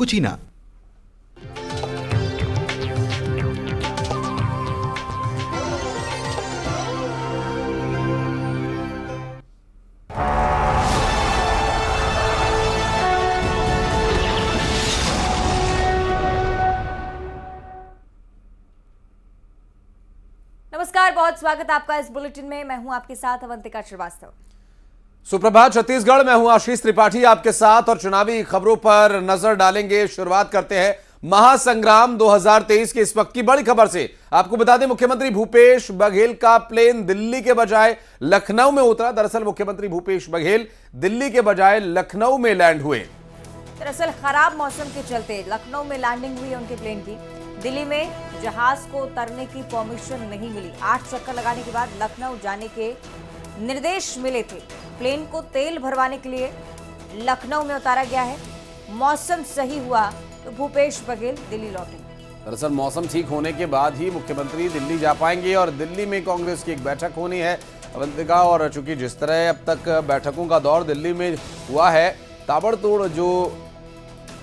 कुछ ही ना। नमस्कार, बहुत स्वागत आपका इस बुलेटिन में। मैं हूं आपके साथ अवंतिका श्रीवास्तव। सुप्रभात छत्तीसगढ़, मैं हूं आशीष त्रिपाठी आपके साथ और चुनावी खबरों पर नजर डालेंगे। शुरुआत करते हैं महासंग्राम 2023 की इस वक्त की बड़ी खबर से। आपको बता दें, मुख्यमंत्री भूपेश बघेल का प्लेन दिल्ली के बजाय लखनऊ में उतरा। दरअसल मुख्यमंत्री भूपेश बघेल दिल्ली के बजाय लखनऊ में लैंड हुए। दरअसल खराब मौसम के चलते लखनऊ में लैंडिंग हुई उनके प्लेन की। दिल्ली में जहाज को उतरने की परमिशन नहीं मिली। 8 चक्कर लगाने के बाद लखनऊ जाने के निर्देश मिले थे। प्लेन को तेल भरवाने के लिए लखनऊ में उतारा गया है। मौसम सही हुआ तो भूपेश बघेल दिल्ली लौटेंगे। दरअसल मौसम ठीक होने के बाद ही मुख्यमंत्री दिल्ली जा पाएंगे और दिल्ली में कांग्रेस की एक बैठक होनी है अवंतिका। और चूंकि जिस तरह अब तक बैठकों का दौर दिल्ली में हुआ है, ताबड़तोड़ जो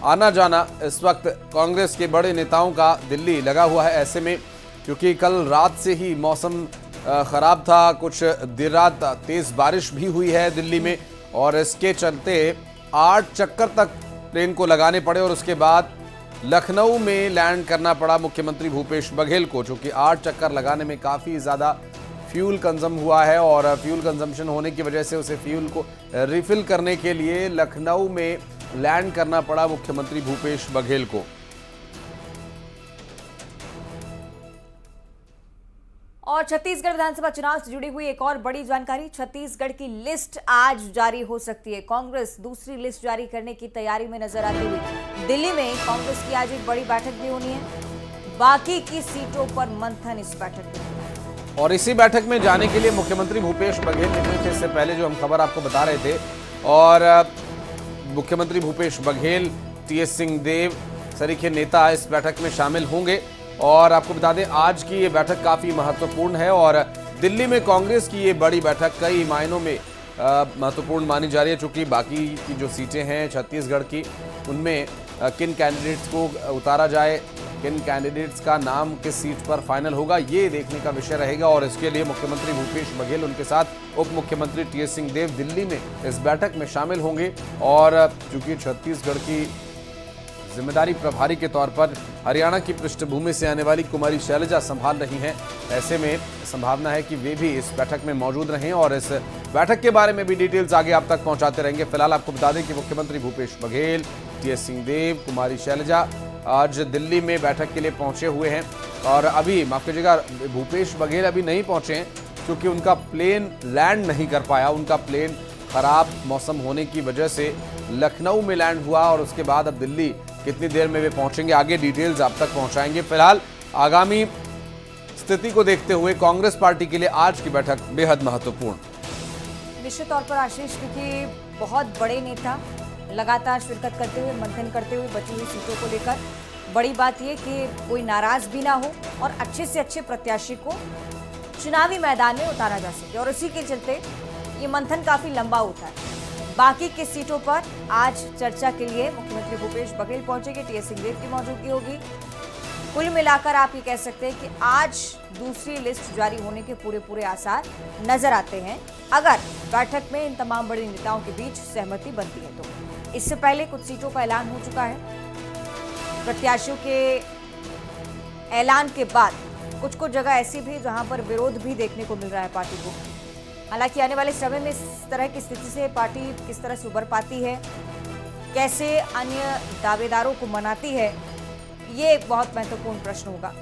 आना जाना इस वक्त कांग्रेस के बड़े नेताओं का दिल्ली लगा हुआ है। ऐसे में क्योंकि कल रात से ही मौसम खराब था, कुछ देर रात तेज बारिश भी हुई है दिल्ली में और इसके चलते 8 चक्कर तक प्लेन को लगाने पड़े और उसके बाद लखनऊ में लैंड करना पड़ा मुख्यमंत्री भूपेश बघेल को। चूंकि 8 चक्कर लगाने में काफ़ी ज़्यादा फ्यूल कंजम हुआ है और फ्यूल कंजम्पशन होने की वजह से उसे फ्यूल को रिफिल करने के लिए लखनऊ में लैंड करना पड़ा मुख्यमंत्री भूपेश बघेल को। और छत्तीसगढ़ विधानसभा चुनाव से जुड़ी हुई एक और बड़ी जानकारी। छत्तीसगढ़ की लिस्ट आज जारी हो सकती है। कांग्रेस दूसरी लिस्ट जारी करने की तैयारी में नजर आती हुई दिल्ली में कांग्रेस की आज एक बड़ी बैठक भी होनी है। बाकी की सीटों पर मंथन इस बैठक में। और इसी बैठक में जाने के लिए मुख्यमंत्री भूपेश बघेल निकले थे। इससे पहले जो हम खबर आपको बता रहे थे, और मुख्यमंत्री भूपेश बघेल, टीएस सिंहदेव सरीखे नेता इस बैठक में शामिल होंगे। और आपको बता दें, आज की ये बैठक काफ़ी महत्वपूर्ण है और दिल्ली में कांग्रेस की ये बड़ी बैठक कई मायनों में महत्वपूर्ण मानी जा रही है। चूँकि बाकी की जो सीटें हैं छत्तीसगढ़ की, उनमें किन कैंडिडेट्स को उतारा जाए, किन कैंडिडेट्स का नाम किस सीट पर फाइनल होगा, ये देखने का विषय रहेगा। और इसके लिए मुख्यमंत्री भूपेश बघेल, उनके साथ उप मुख्यमंत्री टीएस सिंहदेव दिल्ली में इस बैठक में शामिल होंगे। और चूंकि छत्तीसगढ़ की जिम्मेदारी प्रभारी के तौर पर हरियाणा की पृष्ठभूमि से आने वाली कुमारी शैलजा संभाल रही हैं, ऐसे में संभावना है कि वे भी इस बैठक में मौजूद रहें और इस बैठक के बारे में भी डिटेल्स आगे आप तक पहुंचाते रहेंगे। फिलहाल आपको बता दें कि मुख्यमंत्री भूपेश बघेल, टीएस सिंहदेव, कुमारी शैलजा आज दिल्ली में बैठक के लिए पहुंचे हुए हैं। और अभी माफ कीजिएगा, भूपेश बघेल अभी नहीं पहुंचे हैं क्योंकि उनका प्लेन लैंड नहीं कर पाया। उनका प्लेन खराब मौसम होने की वजह से लखनऊ में लैंड हुआ और उसके बाद अब दिल्ली कितनी देर में वे पहुंचेंगे, आगे डिटेल्स आप तक पहुंचाएंगे। फिलहाल आगामी स्थिति को देखते हुए कांग्रेस पार्टी के लिए आज की बैठक बेहद महत्वपूर्ण। निश्चित तौर पर आशीष, क्योंकि बहुत बड़े नेता लगातार शिरकत करते हुए, मंथन करते हुए बची हुई सीटों को लेकर। बड़ी बात यह कि कोई नाराज भी ना हो और अच्छे से अच्छे प्रत्याशी को चुनावी मैदान में उतारा जा सके। और इसी के चलते ये मंथन काफी लंबा होता है। बाकी के सीटों पर आज चर्चा के लिए मुख्यमंत्री भूपेश बघेल पहुंचेंगे, टीएस सिंहदेव की मौजूदगी होगी। कुल मिलाकर आप ये कह सकते हैं कि आज दूसरी लिस्ट जारी होने के पूरे आसार नजर आते हैं, अगर बैठक में इन तमाम बड़े नेताओं के बीच सहमति बनती है तो। इससे पहले कुछ सीटों का ऐलान हो चुका है। प्रत्याशियों के ऐलान के बाद कुछ जगह ऐसी भी जहां पर विरोध भी देखने को मिल रहा है पार्टी को। हालांकि आने वाले समय में इस तरह की स्थिति से पार्टी किस तरह से उबर पाती है, कैसे अन्य दावेदारों को मनाती है, ये एक बहुत महत्वपूर्ण प्रश्न होगा।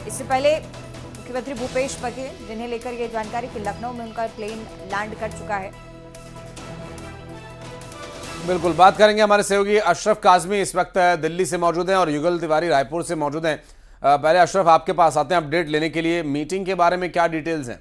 इससे पहले मुख्यमंत्री भूपेश बघेल, जिन्हें लेकर ये जानकारी कि लखनऊ में उनका प्लेन लैंड कर चुका है। बिल्कुल बात करेंगे, हमारे सहयोगी अशरफ काजमी इस वक्त दिल्ली से मौजूद हैं और युगल तिवारी रायपुर से मौजूद हैं। पहले अशरफ आपके पास आते हैं अपडेट लेने के लिए, मीटिंग के बारे में क्या डिटेल्स हैं?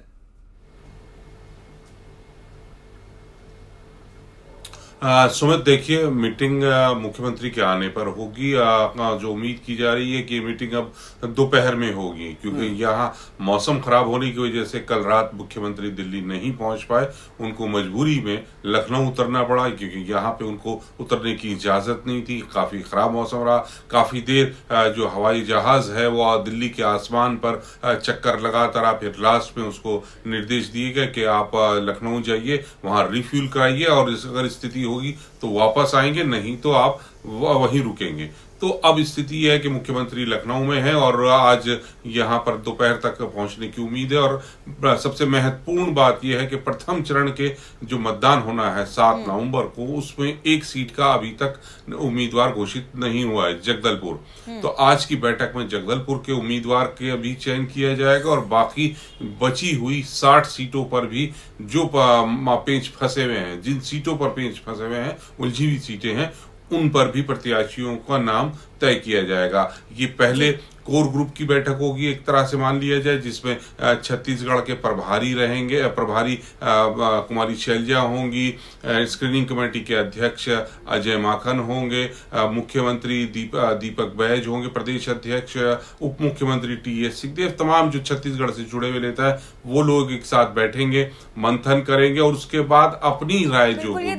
सुमित, देखिए, मीटिंग मुख्यमंत्री के आने पर होगी। जो उम्मीद की जा रही है कि मीटिंग अब दोपहर में होगी, क्योंकि यहाँ मौसम खराब होने की वजह से कल रात मुख्यमंत्री दिल्ली नहीं पहुंच पाए। उनको मजबूरी में लखनऊ उतरना पड़ा, क्योंकि यहाँ पे उनको उतरने की इजाजत नहीं थी। काफी खराब मौसम रहा। काफी देर जो हवाई जहाज है वो दिल्ली के आसमान पर चक्कर लगाता रहा। फिर लास्ट में उसको निर्देश दिए गए कि आप लखनऊ जाइए, वहां रिफ्यूल कराइए, और अगर स्थिति होगी तो वापस आएंगे, नहीं तो आप वहीं रुकेंगे। तो अब स्थिति यह है कि मुख्यमंत्री लखनऊ में है और आज यहां पर दोपहर तक पहुंचने की उम्मीद है। और सबसे महत्वपूर्ण बात यह है कि प्रथम चरण के जो मतदान होना है 7 नवंबर को, उसमें एक सीट का अभी तक उम्मीदवार घोषित नहीं हुआ है, जगदलपुर। तो आज की बैठक में जगदलपुर के उम्मीदवार के अभी चयन किया जाएगा, और बाकी बची हुई 60 सीटों पर भी जो पेंच फंसे हुए हैं, जिन सीटों पर पेंच फंसे हुए हैं, उलझी हुई सीटें हैं, उन पर भी प्रत्याशियों का नाम तय किया जाएगा। ये पहले कोर ग्रुप की बैठक होगी, एक तरह से मान लिया जाए, जिसमें छत्तीसगढ़ के प्रभारी रहेंगे। प्रभारी कुमारी शैलजा होंगी, स्क्रीनिंग कमेटी के अध्यक्ष अजय माखन होंगे, मुख्यमंत्री दीपक बैज होंगे प्रदेश अध्यक्ष, उप मुख्यमंत्री टीएस सिंहदेव, तमाम जो छत्तीसगढ़ से जुड़े हुए नेता है वो लोग एक साथ बैठेंगे, मंथन करेंगे, और उसके बाद अपनी राय जो होगी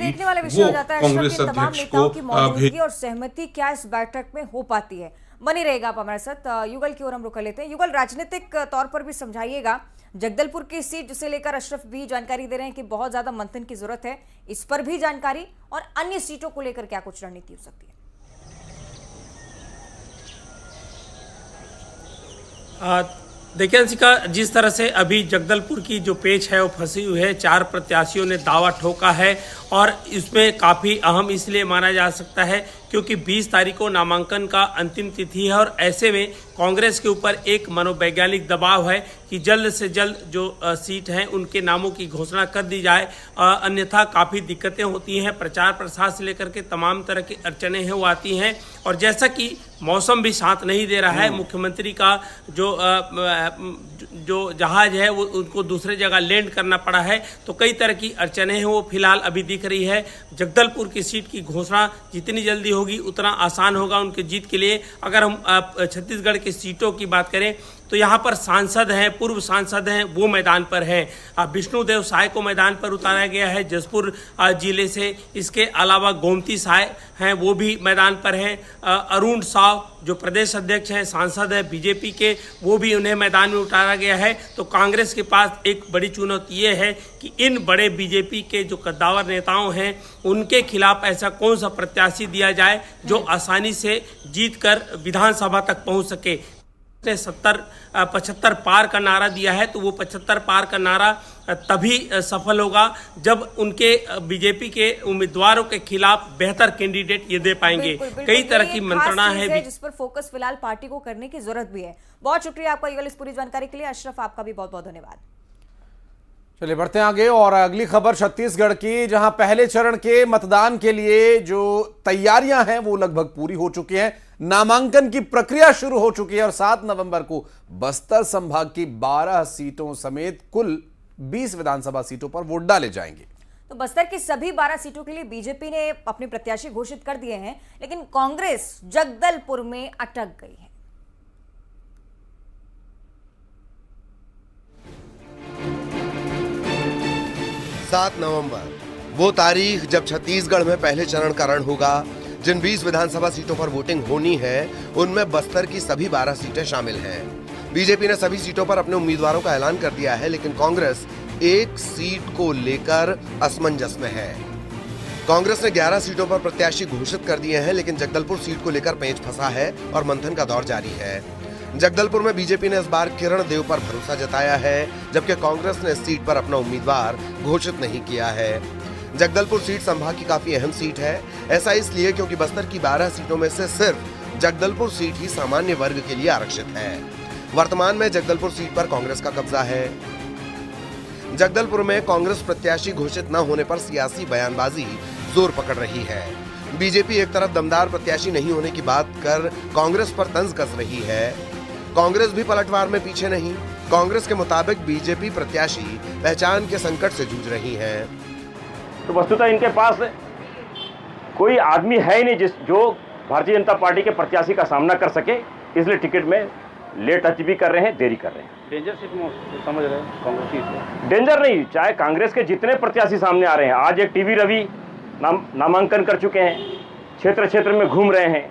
वो कांग्रेस अध्यक्ष को भेज। और सहमति क्या इस बैठक में हो पाती है, बनी रहेगा आप हमारे साथ। युगल की ओर हम रुक लेते हैं। युगल, राजनीतिक तौर पर भी समझाइएगा, जगदलपुर की सीट जिसे लेकर अशरफ भी जानकारी दे रहे हैं कि बहुत ज्यादा मंथन की जरूरत है, इस पर भी जानकारी, और अन्य सीटों को लेकर क्या कुछ रणनीति हो सकती है? देखिए अंशिका, जिस तरह से अभी जगदलपुर की जो पेच है वो फंसी हुई है, 4 प्रत्याशियों ने दावा ठोका है, और इसमें काफ़ी अहम इसलिए माना जा सकता है क्योंकि 20 तारीख को नामांकन का अंतिम तिथि है, और ऐसे में कांग्रेस के ऊपर एक मनोवैज्ञानिक दबाव है कि जल्द से जल्द जो सीट हैं उनके नामों की घोषणा कर दी जाए, अन्यथा काफ़ी दिक्कतें होती हैं। प्रचार प्रसार से लेकर के तमाम तरह की अड़चनें हैं वो आती हैं, और जैसा कि मौसम भी साथ नहीं दे रहा है, मुख्यमंत्री का जो जहाज है वो उनको दूसरे जगह लैंड करना पड़ा है, तो कई तरह की अड़चनें हैं वो फिलहाल अभी दिख रही है। जगदलपुर की सीट की घोषणा जितनी जल्दी होगी उतना आसान होगा उनकी जीत के लिए। अगर हम छत्तीसगढ़ की सीटों की बात करें तो यहाँ पर सांसद हैं, पूर्व सांसद हैं, वो मैदान पर हैं। विष्णुदेव साय को मैदान पर उतारा गया है जसपुर जिले से। इसके अलावा गोमती साय हैं, वो भी मैदान पर हैं। अरुण साव जो प्रदेश अध्यक्ष हैं, सांसद हैं बीजेपी के, वो भी उन्हें मैदान में उतारा गया है। तो कांग्रेस के पास एक बड़ी चुनौती ये है कि इन बड़े बीजेपी के जो कद्दावर नेताओं हैं उनके खिलाफ ऐसा कौन सा प्रत्याशी दिया जाए जो आसानी से जीतकर विधानसभा तक पहुंच सके। 75 पार का नारा दिया है, तो वो 75 पार का नारा तभी सफल होगा जब उनके बीजेपी के उम्मीदवारों के खिलाफ बेहतर कैंडिडेट ये दे पाएंगे। कई तरह की मंत्रणा है जिस पर फोकस फिलहाल पार्टी को करने की जरूरत भी है। बहुत शुक्रिया आपका युगल इस पूरी जानकारी के लिए। अशरफ, आपका भी बहुत बहुत धन्यवाद। चलिए बढ़ते हैं आगे, और अगली खबर छत्तीसगढ़ की, जहां पहले चरण के मतदान के लिए जो तैयारियां हैं वो लगभग पूरी हो चुकी हैं। नामांकन की प्रक्रिया शुरू हो चुकी है, और 7 नवंबर को बस्तर संभाग की 12 सीटों समेत कुल 20 विधानसभा सीटों पर वोट डाले जाएंगे। तो बस्तर की सभी 12 सीटों के लिए बीजेपी ने अपने प्रत्याशी घोषित कर दिए हैं, लेकिन कांग्रेस जगदलपुर में अटक गई है। 7 नवंबर वो तारीख जब छत्तीसगढ़ में पहले चरण का रण होगा। जिन 20 विधानसभा सीटों पर वोटिंग होनी है उनमें बस्तर की सभी 12 सीटें शामिल हैं। बीजेपी ने सभी सीटों पर अपने उम्मीदवारों का ऐलान कर दिया है, लेकिन कांग्रेस एक सीट को लेकर असमंजस में है। कांग्रेस ने 11 सीटों पर प्रत्याशी घोषित कर दिए हैं, लेकिन जगदलपुर सीट को लेकर पेंच फंसा है और मंथन का दौर जारी है। जगदलपुर में बीजेपी ने इस बार किरण देव पर भरोसा जताया है, जबकि कांग्रेस ने इस सीट पर अपना उम्मीदवार घोषित नहीं किया है। जगदलपुर सीट संभाग की काफी अहम सीट है। ऐसा इसलिए क्योंकि बस्तर की 12 सीटों में से सिर्फ जगदलपुर सीट ही सामान्य वर्ग के लिए आरक्षित है। वर्तमान में जगदलपुर सीट पर कांग्रेस का कब्जा है। जगदलपुर में कांग्रेस प्रत्याशी घोषित न होने पर सियासी बयानबाजी जोर पकड़ रही है। बीजेपी एक तरफ दमदार प्रत्याशी नहीं होने की बात कर कांग्रेस पर तंज कस रही है। कांग्रेस भी पलटवार में पीछे नहीं। कांग्रेस के मुताबिक बीजेपी प्रत्याशी पहचान के संकट से जूझ रही है। तो वस्तुतः इनके पास कोई आदमी है ही नहीं जो भारतीय जनता पार्टी के प्रत्याशी का सामना कर सके, इसलिए टिकट में लेट भी कर रहे हैं, देरी कर रहे हैं। डेंजर सिर्फ समझ रहे हैं कांग्रेस की? डेंजर नहीं, चाहे कांग्रेस के जितने प्रत्याशी सामने आ रहे हैं, आज एक टीवी रवि नामांकन कर चुके हैं, क्षेत्र क्षेत्र में घूम रहे हैं,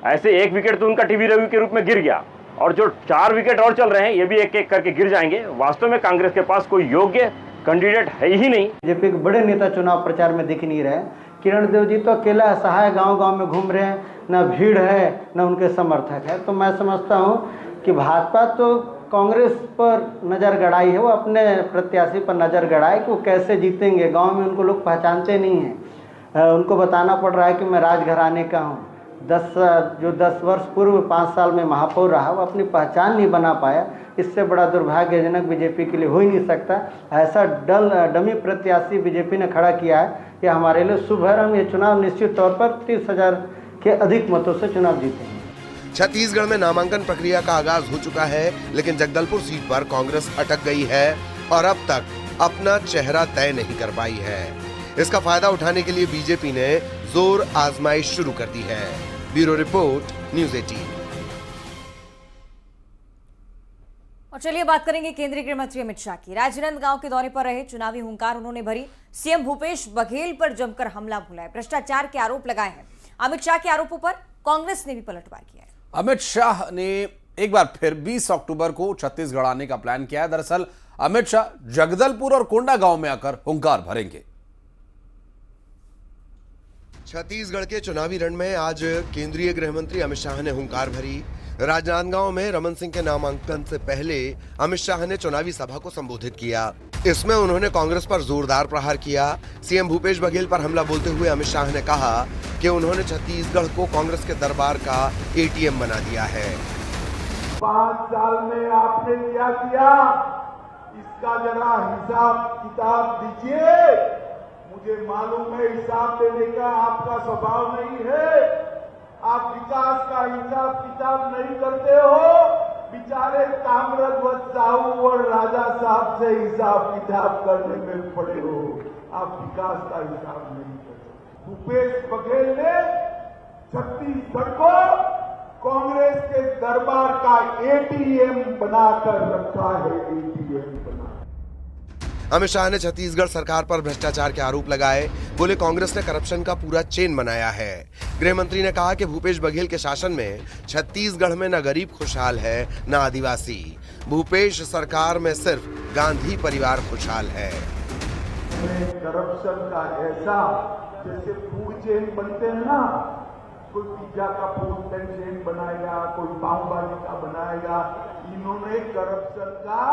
ऐसे एक विकेट तो उनका टीवी रवि के रूप में गिर गया, और जो 4 विकेट और चल रहे हैं ये भी एक एक करके गिर जाएंगे। वास्तव में कांग्रेस के पास कोई योग्य कैंडिडेट है ही नहीं। बीजेपी के बड़े नेता चुनाव प्रचार में दिख नहीं रहे। किरण देव जी तो अकेला असहाय गांव-गांव में घूम रहे हैं, न भीड़ है न उनके समर्थक है। तो मैं समझता हूं कि भाजपा तो कांग्रेस पर नज़र गड़ाई है, वो अपने प्रत्याशी पर नज़र गड़ाए कि वो कैसे जीतेंगे। गांव में उनको लोग पहचानते नहीं हैं, उनको बताना पड़ रहा है कि मैं राजघराने का हूँ। 10 वर्ष पूर्व 5 साल में महापौर रहा, वो अपनी पहचान नहीं बना पाया। इससे बड़ा दुर्भाग्यजनक बीजेपी के लिए हो ही नहीं सकता। ऐसा डमी प्रत्याशी बीजेपी ने खड़ा किया है, ये हमारे लिए शुभ है। हम ये चुनाव निश्चित तौर पर 30,000 के अधिक मतों से चुनाव जीतेंगे। छत्तीसगढ़ में नामांकन प्रक्रिया का आगाज हो चुका है, लेकिन जगदलपुर सीट पर कांग्रेस अटक गई है और अब तक अपना चेहरा तय नहीं कर पाई है। इसका फायदा उठाने के लिए बीजेपी ने जोर आजमाइश शुरू कर दी है। Bureau report, news 18। और चलिए बात करेंगे केंद्रीय गृह मंत्री अमित शाह की। राजनांदगांव के दौरे पर रहे, चुनावी हुंकार उन्होंने भरी। सीएम भूपेश बघेल पर जमकर हमला बोला है, भ्रष्टाचार के आरोप लगाए हैं। अमित शाह के आरोपों पर कांग्रेस ने भी पलटवार किया है। अमित शाह ने एक बार फिर 20 अक्टूबर को छत्तीसगढ़ आने का प्लान किया है। दरअसल अमित शाह जगदलपुर और कोंडागांव में आकर हुंकार भरेंगे। छत्तीसगढ़ के चुनावी रण में आज केंद्रीय गृह मंत्री अमित शाह ने हुंकार भरी। राजनांदगांव में रमन सिंह के नामांकन से पहले अमित शाह ने चुनावी सभा को संबोधित किया। इसमें उन्होंने कांग्रेस पर जोरदार प्रहार किया। सीएम भूपेश बघेल पर हमला बोलते हुए अमित शाह ने कहा कि उन्होंने छत्तीसगढ़ को कांग्रेस के दरबार का एटीएम बना दिया है। 5 साल में आपने क्या किया, इसका जरा हिसाब किताब दीजिए। मुझे मालूम है हिसाब देने का आपका स्वभाव नहीं है, आप विकास का हिसाब किताब नहीं करते हो। बेचारे ताम्रध्वज साहू और राजा साहब से हिसाब किताब करने में पड़े हो, आप विकास का हिसाब नहीं करते। भूपेश बघेल ने छत्तीसगढ़ को कांग्रेस के दरबार का एटीएम बनाकर रखा है, एटीएम बना। अमित शाह ने छत्तीसगढ़ सरकार पर भ्रष्टाचार के आरोप लगाए, बोले कांग्रेस ने करप्शन का पूरा चेन बनाया है। गृह मंत्री ने कहा कि भूपेश बघेल के शासन में छत्तीसगढ़ में न गरीब खुशहाल है न आदिवासी। भूपेश सरकार में सिर्फ गांधी परिवार खुशहाल है। करप्शन का ऐसा, जैसे फूड चेन बनते हैं ना, कोई पिज्जा का फूड चेन बनाएगा, कोई पाव भाजी का बनाएगा। इन्होंने करप्शन का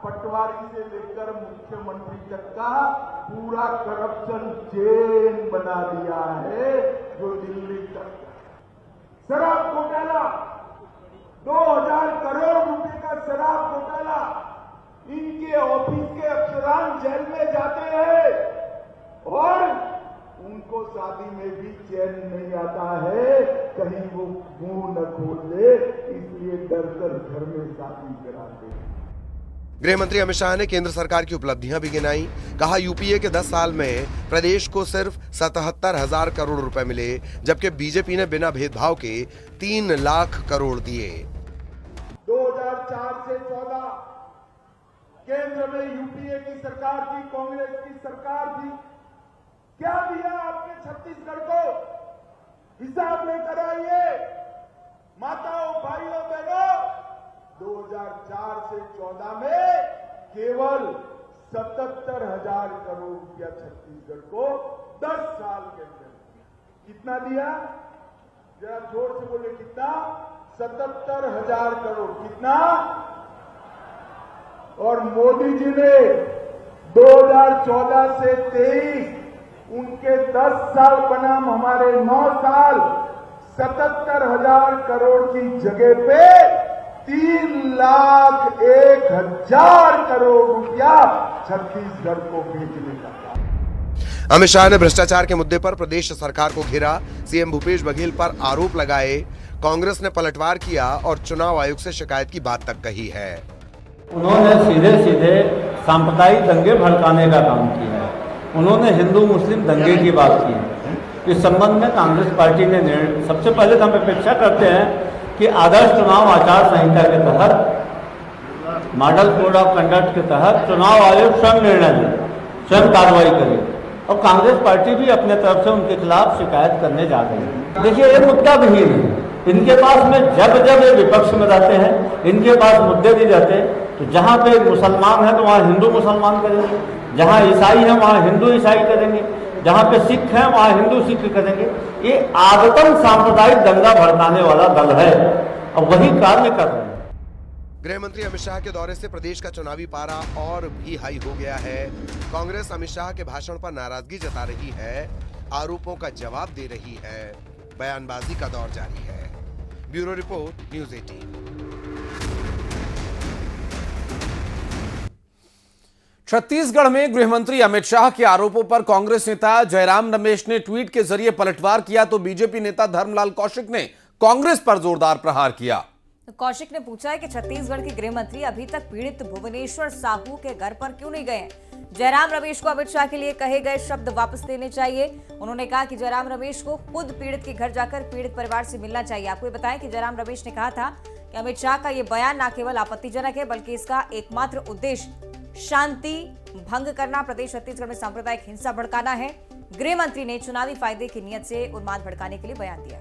पटवारी से लेकर मुख्यमंत्री तक का पूरा करप्शन चेन बना दिया है, जो दिल्ली तक। शराब घोटाला, 2000 करोड़ रुपए का शराब घोटाला, इनके ऑफिस के अफसरान जेल में जाते हैं और उनको शादी में भी चैन नहीं आता है, कहीं वो मुंह न खोल दे, इसलिए डर कर घर में शादी कराते हैं। गृह मंत्री अमित शाह ने केंद्र सरकार की उपलब्धियां भी गिनाई। कहा यूपीए के 10 साल में प्रदेश को सिर्फ 77,000 करोड़ रुपए मिले, जबकि बीजेपी ने बिना भेदभाव के 3 लाख करोड़ दिए। 2004 से 14 केंद्र में यूपीए की सरकार थी, कांग्रेस की सरकार थी। क्या दिया आपने छत्तीसगढ़ को? हिसाब लेकर आइए माताओं, भाइयों, बहनों। 2004 से 14 में केवल 77,000 करोड़ रुपया छत्तीसगढ़ को 10 साल के अंदर कितना दिया? जरा जोर से बोले, कितना? 77,000 करोड़। कितना? और मोदी जी ने 2014 से 23 उनके 10 साल बनाम हमारे 9 साल 77,000 करोड़ की जगह पे 3,01,000 करोड़ रुपया छत्तीसगढ़ को भेजने का। अमित शाह ने भ्रष्टाचार के मुद्दे पर प्रदेश सरकार को घेरा। सीएम भूपेश बघेल पर आरोप लगाए। कांग्रेस ने पलटवार किया और चुनाव आयोग से शिकायत की बात तक कही है। उन्होंने सीधे सीधे सांप्रदायिक दंगे भड़काने का काम किया है। उन्होंने हिंदू मुस्लिम दंगे की बात की है। इस संबंध में कांग्रेस पार्टी ने सबसे पहले तो हम अपेक्षा करते हैं कि आदर्श चुनाव आचार संहिता के तहत, मॉडल कोड ऑफ कंडक्ट के तहत चुनाव आयोग स्वयं निर्णय ले, स्वयं कार्रवाई करे, और कांग्रेस पार्टी भी अपने तरफ से उनके खिलाफ शिकायत करने जा रही है। देखिए, ये मुद्दा विहीन है। इनके पास में जब जब ये विपक्ष में रहते हैं, इनके पास मुद्दे नहीं रहते, तो जहाँ पे मुसलमान है तो वहाँ हिंदू मुसलमान करेंगे, जहाँ ईसाई है वहाँ हिंदू ईसाई करेंगे, जहाँ पे सिख है वहाँ हिंदू सिख करेंगे। ये आदतन सांप्रदायिक दंगा भड़काने वाला दल है और वही कार्य कर रहे हैं। गृह मंत्री अमित शाह के दौरे से प्रदेश का चुनावी पारा और भी हाई हो गया है। कांग्रेस अमित शाह के भाषण पर नाराजगी जता रही है, आरोपों का जवाब दे रही है, बयानबाजी का दौर जारी है। Bureau report, news 18। छत्तीसगढ़ में गृह मंत्री अमित शाह के आरोपों पर कांग्रेस नेता जयराम रमेश ने ट्वीट के जरिए पलटवार किया, तो बीजेपी नेता धर्मलाल कौशिक ने कांग्रेस पर जोरदार प्रहार किया। कौशिक ने पूछा है कि छत्तीसगढ़ के गृह मंत्री अभी तक पीड़ित भुवनेश्वर साहू के घर पर क्यों नहीं गए। जयराम रमेश को अमित शाह के लिए कहे गए शब्द वापस लेने चाहिए। उन्होंने कहा कि जयराम रमेश को खुद पीड़ित के घर जाकर पीड़ित परिवार से मिलना चाहिए। आपको ये बताएं कि जयराम रमेश ने कहा था कि अमित शाह का ये बयान न केवल आपत्तिजनक है, बल्कि इसका एकमात्र उद्देश्य शांति भंग करना, प्रदेश छत्तीसगढ़ में सांप्रदायिक हिंसा भड़काना है। गृह मंत्री ने चुनावी फायदे की नियत से उन्माद भड़काने के लिए बयान दिया।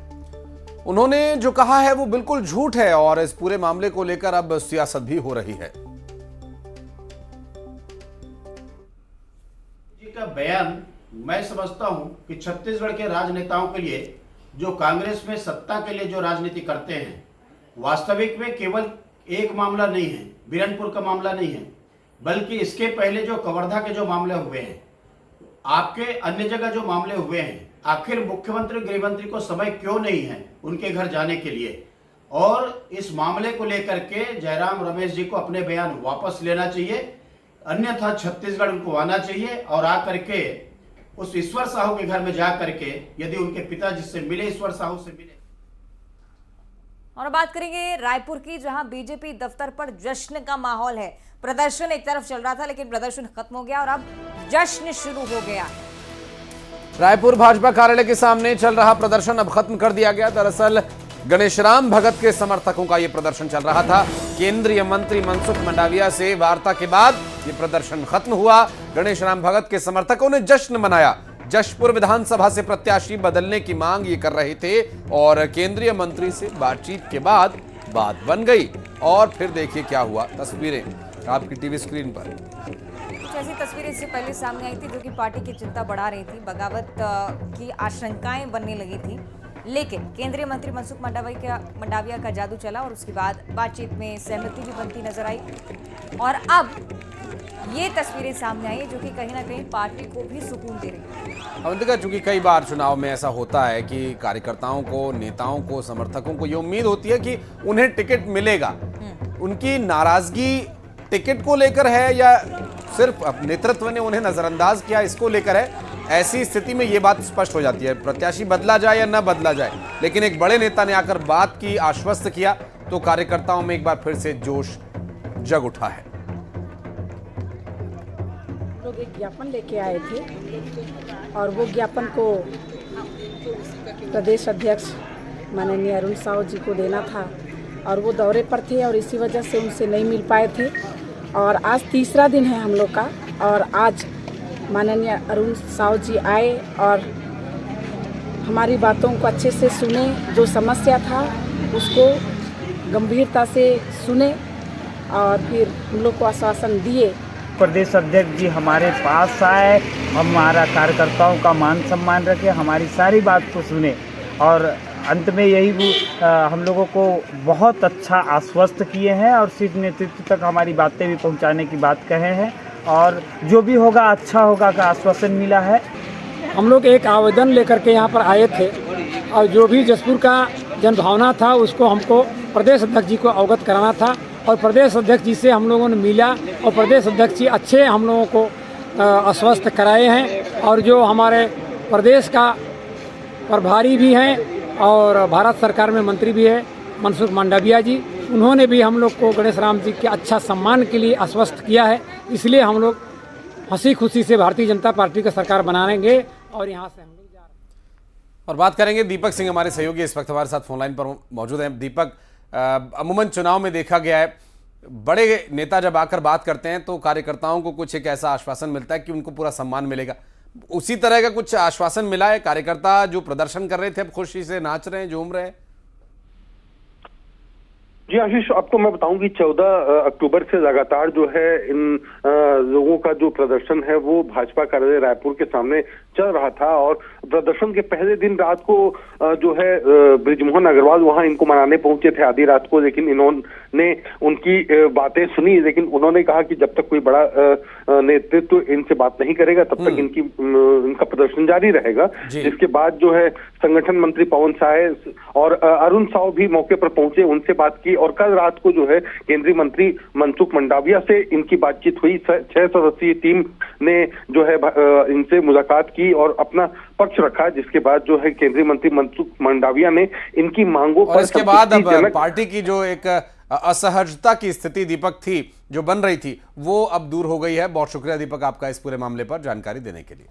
उन्होंने जो कहा है वो बिल्कुल झूठ है और इस पूरे मामले को लेकर अब सियासत भी हो रही है। जी का बयान मैं समझता हूं कि छत्तीसगढ़ के राजनेताओं के लिए, जो कांग्रेस में सत्ता के लिए जो राजनीति करते हैं, वास्तविक में केवल एक मामला नहीं है, बीरनपुर का मामला नहीं है, बल्कि इसके पहले जो कवर्धा के जो मामले हुए हैं, आपके अन्य जगह जो मामले हुए हैं, आखिर मुख्यमंत्री गृह मंत्री को समय क्यों नहीं है उनके घर जाने के लिए। और इस मामले को लेकर के जयराम रमेश जी को अपने बयान वापस लेना चाहिए, अन्यथा छत्तीसगढ़ उनको आना चाहिए और आकर के उस ईश्वर साहू के घर में जा करके, यदि उनके पिता जिससे मिले, ईश्वर साहू से मिले। और बात करेंगे रायपुर की, जहां बीजेपी दफ्तर पर जश्न का माहौल है। प्रदर्शन एक तरफ चल रहा था, लेकिन प्रदर्शन खत्म हो गया और अब जश्न शुरू हो गया। रायपुर भाजपा कार्यालय के सामने चल रहा प्रदर्शन अब खत्म कर दिया गया। दरअसल गणेशराम भगत के समर्थकों का यह प्रदर्शन चल रहा था। केंद्रीय मंत्री मनसुख मंडाविया से वार्ता के बाद यह प्रदर्शन खत्म हुआ। गणेशराम भगत के समर्थकों ने जश्न मनाया। जशपुर विधानसभा से प्रत्याशी बदलने की मांग ये कर रहे थे और केंद्रीय मंत्री से बातचीत के बाद बात बन गई। और फिर देखिए क्या हुआ, तस्वीरें आपकी टीवी स्क्रीन पर। कुछ ऐसी तस्वीरें इससे पहले सामने आई थी जो कि पार्टी की चिंता बढ़ा रही थी, बगावत की आशंकाएं बनने लगी थी, लेकिन केंद्रीय मंत्री मनसुख मंडाविया का जादू चला और उसके बाद बातचीत में सहमति भी बनती नजर आई। और अब ये तस्वीरें सामने आई जो कि कहीं ना कहीं पार्टी को भी सुकून दे रही है। अवंतिका, चूंकि कई बार चुनाव में ऐसा होता है कि कार्यकर्ताओं को, नेताओं को, समर्थकों को ये उम्मीद होती है कि उन्हें टिकट मिलेगा। उनकी नाराजगी टिकट को लेकर है या सिर्फ नेतृत्व ने उन्हें नजरअंदाज किया, इसको लेकर है। ऐसी स्थिति में यह बात स्पष्ट हो जाती है, प्रत्याशी बदला जाए या न बदला जाए। लेकिन एक बड़े नेता ने आकर बात की, आश्वस्त किया, तो कार्यकर्ताओं में एक बार फिर से जोश जग उठा है। लोग एक ज्ञापन लेके आए थे और वो ज्ञापन को प्रदेश अध्यक्ष माननीय अरुण साहू जी को देना था और वो दौरे पर थे और इसी वजह से उनसे नहीं मिल पाए थे। और आज तीसरा दिन है हम लोग का और आज माननीय अरुण साहू जी आए और हमारी बातों को अच्छे से सुने, जो समस्या था उसको गंभीरता से सुने और फिर हम लोग को आश्वासन दिए। प्रदेश अध्यक्ष जी हमारे पास आए, हमारा कार्यकर्ताओं का मान सम्मान रखे, हमारी सारी बात को सुने और अंत में यही हम लोगों को बहुत अच्छा आश्वस्त किए हैं और शीर्ष नेतृत्व तक हमारी बातें भी पहुंचाने की बात कहे हैं और जो भी होगा अच्छा होगा का आश्वासन मिला है। हम लोग एक आवेदन लेकर के यहाँ पर आए थे और जो भी जशपुर का जनभावना था उसको हमको प्रदेश अध्यक्ष जी को अवगत कराना था और प्रदेश अध्यक्ष जी से हम लोगों ने मिला और प्रदेश अध्यक्ष जी अच्छे हम लोगों को आश्वस्त कराए हैं। और जो हमारे प्रदेश का प्रभारी भी हैं और भारत सरकार में मंत्री भी है मनसुख मंडाविया जी, उन्होंने भी हम लोग को गणेशराम जी के अच्छा सम्मान के लिए आश्वस्त किया है। इसलिए हम लोग हंसी खुशी से भारतीय जनता पार्टी का सरकार बनाएंगे और यहाँ से हम लोग जा रहे हैं। और बात करेंगे दीपक सिंह, हमारे सहयोगी इस वक्त हमारे साथ फोन लाइन पर मौजूद हैं। दीपक, अमूमन चुनाव में देखा गया है बड़े नेता जब आकर बात करते हैं तो कार्यकर्ताओं को कुछ एक ऐसा आश्वासन मिलता है कि उनको पूरा सम्मान मिलेगा। उसी तरह का कुछ आश्वासन मिला है? कार्यकर्ता जो प्रदर्शन कर रहे थे अब खुशी से नाच रहे हैं, झूम रहे हैं? जी आशीष, आपको मैं बताऊं कि 14 अक्टूबर से लगातार जो है इन लोगों का जो प्रदर्शन है वो भाजपा कार्यालय रायपुर के सामने चल रहा था। और प्रदर्शन के पहले दिन रात को जो है बृजमोहन अग्रवाल वहां इनको मनाने पहुंचे थे आधी रात को, लेकिन इन्होंने उनकी बातें सुनी, लेकिन उन्होंने कहा कि जब तक कोई बड़ा नेतृत्व इनसे बात नहीं करेगा तब तक इनका प्रदर्शन जारी रहेगा। जिसके बाद जो है संगठन मंत्री पवन साय और अरुण साव भी मौके पर पहुंचे, उनसे बात की। और कल रात को जो है केंद्रीय मंत्री मनसुख मंडाविया से इनकी बातचीत हुई। 6 सदस्यीय टीम ने जो है इनसे मुलाकात की और अपना पक्ष रखा, जिसके बाद जो है केंद्रीय मंत्री मनसुख मंडाविया ने इनकी मांगों पर इसके बाद अब पार्टी की जो एक असहजता की स्थिति दीपक थी जो बन रही थी वो अब दूर हो गई है। बहुत शुक्रिया दीपक आपका इस पूरे मामले पर जानकारी देने के लिए।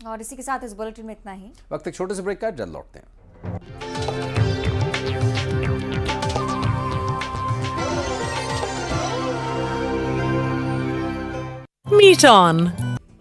और इसी के साथ इस बुलेटिन में इतना ही। वक्त एक छोटे से ब्रेक का, जल्द लौटते हैं। Meet On